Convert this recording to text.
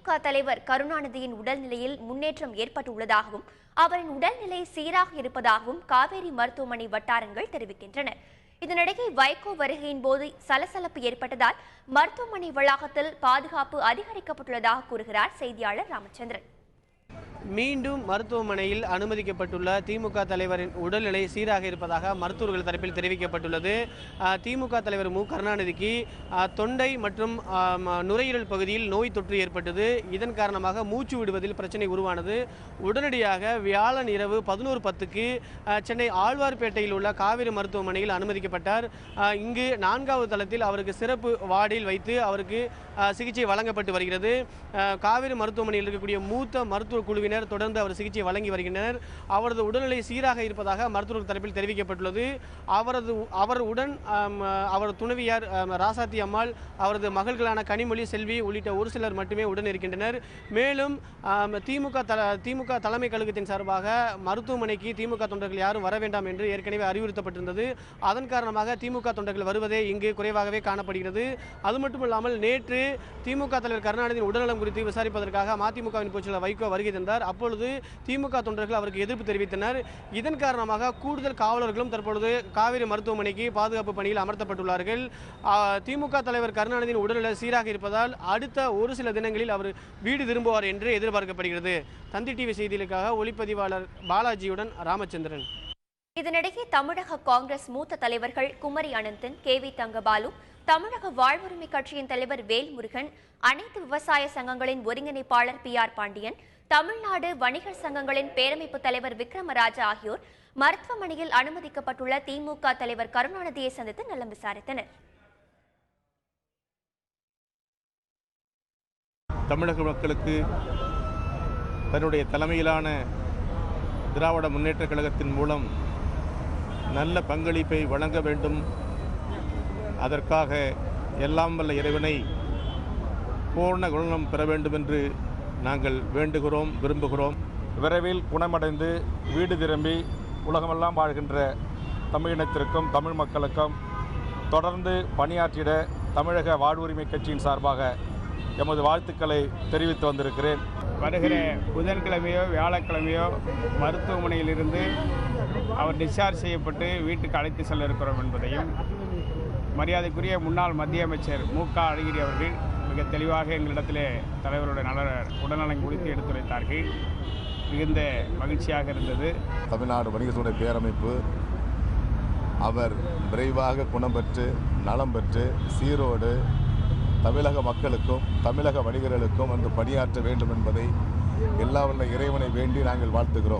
திமுக தலைவர் கருணாநிதியின் உடல்நிலையில் முன்னேற்றம் ஏற்பட்டுள்ளதாகவும் அவரின் உடல்நிலை சீராக இருப்பதாகவும் காவேரி மருத்துவமனை வட்டாரங்கள் தெரிவிக்கின்றன. இதனிடையே வைகோ வருகையின் போது சலசலப்பு ஏற்பட்டதால் மருத்துவமனை வளாகத்தில் பாதுகாப்பு அதிகரிக்கப்பட்டுள்ளதாக கூறுகிறார் செய்தியாளர் ராமச்சந்திரன். மீண்டும் மருத்துவமனையில் அனுமதிக்கப்பட்டுள்ள திமுக தலைவரின் உடல்நிலை சீராக இருப்பதாக மருத்துவர்கள் தரப்பில் தெரிவிக்கப்பட்டுள்ளது. திமுக தலைவர் மு கருணாநிதிக்கு தொண்டை மற்றும் நுரையீரல் பகுதியில் நோய் தொற்று ஏற்பட்டது. இதன் காரணமாக மூச்சு விடுவதில் பிரச்சனை உருவானது. உடனடியாக வியாழன் இரவு 11:10க்கு சென்னை ஆழ்வார்பேட்டையில் உள்ள காவேரி மருத்துவமனையில் அனுமதிக்கப்பட்டார். இங்கு 4வது தளத்தில் அவருக்கு சிறப்பு வார்டில் வைத்து அவருக்கு சிகிச்சை வழங்கப்பட்டு வருகிறது. காவேரி மருத்துவமனையில் இருக்கக்கூடிய மூத்த மருத்துவ குழுவினர் தொடர்ந்து அவர் சிகிச்சை வழங்கி வருகின்றனர். அவரது உடல்நிலை சீராக இருப்பதாக மருத்துவர் தரப்பில் தெரிவிக்கப்பட்டுள்ளது. அவருடன் அவர் துணைவியார் ராசாத்தி அம்மாள், அவரது மகள்களான கனிமொழி, செல்வி உள்ளிட்ட ஒரு சிலர் மட்டுமே உடன் இருக்கின்றனர். மேலும் திமுக தலைமை கழகத்தின் சார்பாக மருத்துவமனைக்கு திமுக தொண்டர்கள் யாரும் வர வேண்டாம் என்று ஏற்கனவே அறிவுறுத்தப்பட்டிருந்தது. அதன் காரணமாக திமுக தொண்டர்கள் வருவதே இங்கு குறைவாகவே காணப்படுகிறது. அது மட்டுமல்லாமல் நேற்று திமுக தலைவர் கருணாநிதியின் உடல்நலம் குறித்து விசாரிப்பதற்காக மதிமுகவின் பொதுச்செயலாளர் வைகோ வருகை தந்தார். அப்பொழுது திமுக தொண்டர்கள் அவருக்கு எதிர்ப்பு தெரிவித்தனர். இதன் காரணமாக கூடுதல் காவலர்களும் தற்பொழுது காவேரி மருத்துவமனைக்கு பாதுகாப்பு பணியில் அமர்த்தப்பட்டுள்ளார்கள். திமுக தலைவர் கருணாநிதியின் உடல்நிலை சீராக இருப்பதால் அடுத்த ஒரு சில தினங்களில் அவர் வீடு திரும்புவார் என்று எதிர்பார்க்கப்படுகிறது. தந்தி டிவி செய்திகளுக்காக ஒளிப்பதிவாளர் பாலாஜியுடன் ராமச்சந்திரன். இதனிடையே தமிழக காங்கிரஸ் மூத்த தலைவர்கள் குமரி அனந்தன், KV தங்கபாலு, தமிழக வாழ்வுரிமை கட்சியின் தலைவர் வேல்முருகன், அனைத்து விவசாய சங்கங்களின் ஒருங்கிணைப்பாளர் PR பாண்டியன், தமிழ்நாடு வணிகர் சங்கங்களின் பேரமைப்பு தலைவர் விக்ரமராஜா ஆகியோர் மருத்துவமனையில் அனுமதிக்கப்பட்டுள்ள திமுக தலைவர் கருணாநிதியை சந்தித்து நலம் விசாரித்தனர். தமிழக மக்களுக்கு தன்னுடைய தலைமையிலான திராவிட முன்னேற்றக் கழகத்தின் மூலம் நல்ல பங்களிப்பை வழங்க வேண்டும். அதற்காக எல்லாம் வல்ல இறைவனை பூர்ண குணம் பெற வேண்டும் என்று நாங்கள் வேண்டுகிறோம், விரும்புகிறோம். விரைவில் குணமடைந்து வீடு திரும்பி உலகமெல்லாம் வாழ்கின்ற தமிழினத்திற்கும் தமிழ் மக்களுக்கும் தொடர்ந்து பணியாற்றிட தமிழக வாழ்வுரிமை கட்சியின் சார்பாக எமது வாழ்த்துக்களை தெரிவித்து வந்திருக்கிறேன். வருகிற புதன்கிழமையோ வியாழக்கிழமையோ மருத்துவமனையிலிருந்து அவர் டிஸ்சார்ஜ் செய்யப்பட்டு வீட்டுக்கு அழைத்து செல்ல இருக்கிறோம் என்பதையும் மரியாதைக்குரிய முன்னாள் மத்திய அமைச்சர் மு.க. அழகிரி அவர்கள் மிக தெளிவாக எங்களிடத்திலே தலைவருடைய உடல்நலம் குறித்து எடுத்துரைத்தார்கள். மிகுந்த மகிழ்ச்சியாக இருந்தது. தமிழ்நாடு வணிகத்துறை பேரமைப்பு அவர் விரைவாக குணம் பெற்று நலம் பெற்று சீரோடு தமிழக மக்களுக்கும் தமிழக வணிகர்களுக்கும் வந்து பணியாற்ற வேண்டும் என்பதை எல்லா வல்ல இறைவனை வேண்டி நாங்கள் வாழ்த்துகிறோம்.